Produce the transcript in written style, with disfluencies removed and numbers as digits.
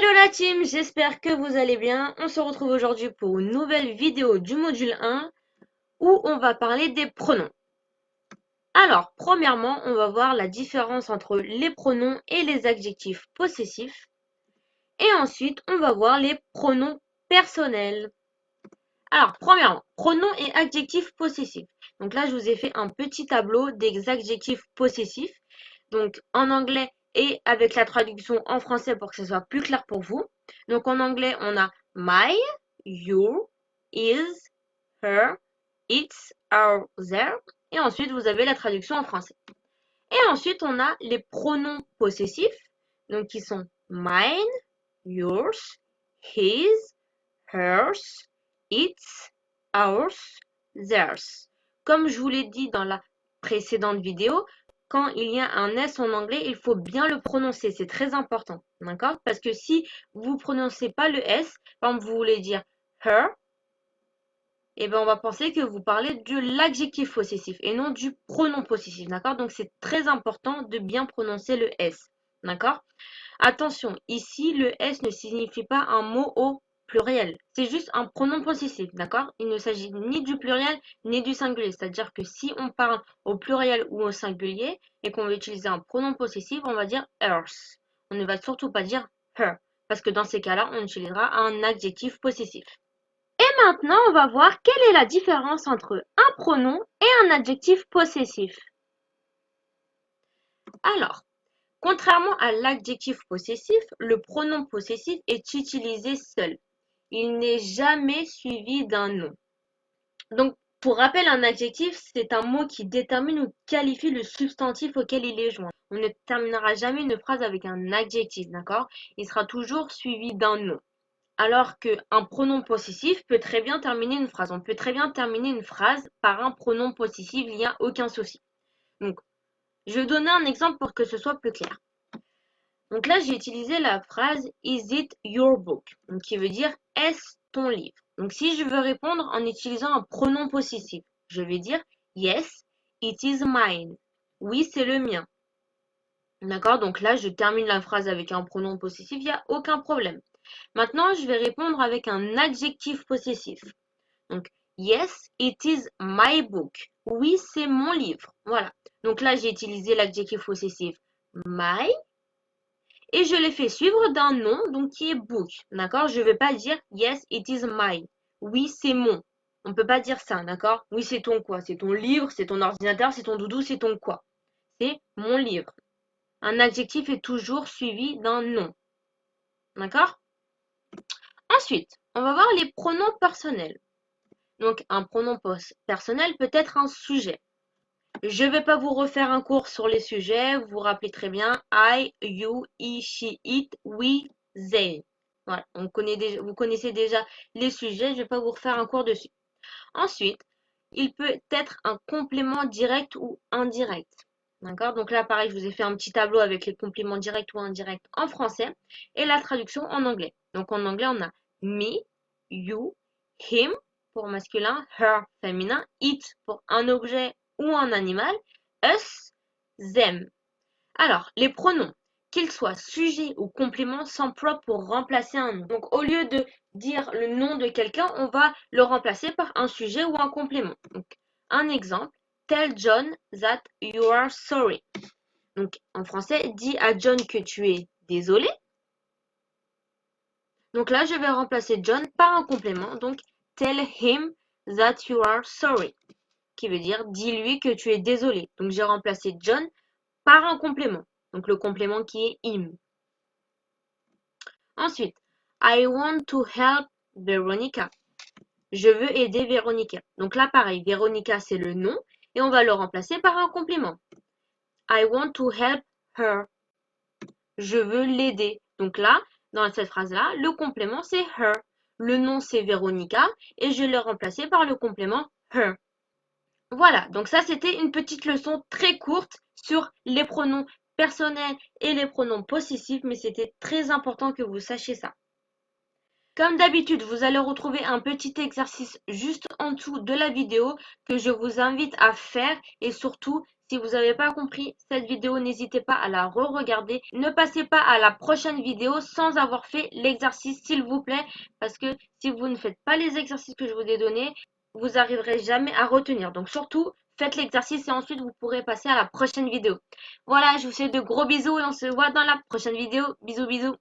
Hello la team, j'espère que vous allez bien. On se retrouve aujourd'hui pour une nouvelle vidéo du module 1 où on va parler des pronoms. Alors, premièrement, on va voir la différence entre les pronoms et les adjectifs possessifs. Et ensuite, on va voir les pronoms personnels. Alors, premièrement, pronoms et adjectifs possessifs. Donc là, je vous ai fait un petit tableau des adjectifs possessifs. Donc en anglais et avec la traduction en français pour que ce soit plus clair pour vous. Donc en anglais, on a my, your, is, her, its, our, their. Et ensuite, vous avez la traduction en français. Et ensuite, on a les pronoms possessifs, donc qui sont mine, yours, his, hers, its, ours, theirs. Comme je vous l'ai dit dans la précédente vidéo, quand il y a un S en anglais, il faut bien le prononcer. C'est très important. D'accord? Parce que si vous ne prononcez pas le S, par exemple, vous voulez dire her, eh ben, on va penser que vous parlez de l'adjectif possessif et non du pronom possessif. D'accord? Donc, c'est très important de bien prononcer le S. D'accord? Attention, ici, le S ne signifie pas un mot au pluriel. C'est juste un pronom possessif, d'accord? Il ne s'agit ni du pluriel ni du singulier. C'est-à-dire que si on parle au pluriel ou au singulier et qu'on veut utiliser un pronom possessif, on va dire hers. On ne va surtout pas dire her. Parce que dans ces cas-là, on utilisera un adjectif possessif. Et maintenant, on va voir quelle est la différence entre un pronom et un adjectif possessif. Alors, contrairement à l'adjectif possessif, le pronom possessif est utilisé seul. Il n'est jamais suivi d'un nom. Donc, pour rappel, un adjectif, c'est un mot qui détermine ou qualifie le substantif auquel il est joint. On ne terminera jamais une phrase avec un adjectif, d'accord? Il sera toujours suivi d'un nom. Alors qu'un pronom possessif peut très bien terminer une phrase. On peut très bien terminer une phrase par un pronom possessif, il n'y a aucun souci. Donc, je vais donner un exemple pour que ce soit plus clair. Donc là, j'ai utilisé la phrase Is it your book? Donc, qui veut dire est-ce ton livre? Donc, si je veux répondre en utilisant un pronom possessif, je vais dire Yes, it is mine. Oui, c'est le mien. D'accord? Donc là, je termine la phrase avec un pronom possessif, il n'y a aucun problème. Maintenant, je vais répondre avec un adjectif possessif. Donc, Yes, it is my book. Oui, c'est mon livre. Voilà. Donc là, j'ai utilisé l'adjectif possessif my. Et je l'ai fait suivre d'un nom, donc qui est book. D'accord? Je ne vais pas dire yes, it is mine. Oui, c'est mon. On ne peut pas dire ça, d'accord? Oui, c'est ton quoi? C'est ton livre, c'est ton ordinateur, c'est ton doudou, c'est ton quoi? C'est mon livre. Un adjectif est toujours suivi d'un nom. D'accord? Ensuite, on va voir les pronoms personnels. Donc, un pronom personnel peut être un sujet. Je ne vais pas vous refaire un cours sur les sujets. Vous vous rappelez très bien. I, you, he, she, it, we, they. Voilà, vous connaissez déjà les sujets. Je ne vais pas vous refaire un cours dessus. Ensuite, il peut être un complément direct ou indirect. D'accord? Donc là, pareil, je vous ai fait un petit tableau avec les compléments directs ou indirects en français et la traduction en anglais. Donc en anglais, on a me, you, him pour masculin, her féminin, it pour un objet ou un animal, us, them. Alors, les pronoms, qu'ils soient sujets ou compléments, s'emploient pour remplacer un nom. Donc, au lieu de dire le nom de quelqu'un, on va le remplacer par un sujet ou un complément. Donc, un exemple, tell John that you are sorry. Donc, en français, dis à John que tu es désolé. Donc là, je vais remplacer John par un complément. Donc, tell him that you are sorry. Qui veut dire, dis-lui que tu es désolé. Donc, j'ai remplacé John par un complément. Donc, le complément qui est him. Ensuite, I want to help Veronica. Je veux aider Veronica. Donc là, pareil, Veronica, c'est le nom. Et on va le remplacer par un complément. I want to help her. Je veux l'aider. Donc là, dans cette phrase-là, le complément, c'est her. Le nom, c'est Veronica. Et je l'ai remplacé par le complément her. Voilà, donc ça, c'était une petite leçon très courte sur les pronoms personnels et les pronoms possessifs. Mais c'était très important que vous sachiez ça. Comme d'habitude, vous allez retrouver un petit exercice juste en dessous de la vidéo que je vous invite à faire et surtout, Si vous n'avez pas compris cette vidéo, n'hésitez pas à la re-regarder. Ne passez pas à la prochaine vidéo sans avoir fait l'exercice, s'il vous plaît, parce que si vous ne faites pas les exercices que je vous ai donnés, vous n'arriverez jamais à retenir. Donc surtout, faites l'exercice et ensuite vous pourrez passer à la prochaine vidéo. Voilà, je vous fais de gros bisous et on se voit dans la prochaine vidéo. Bisous, bisous.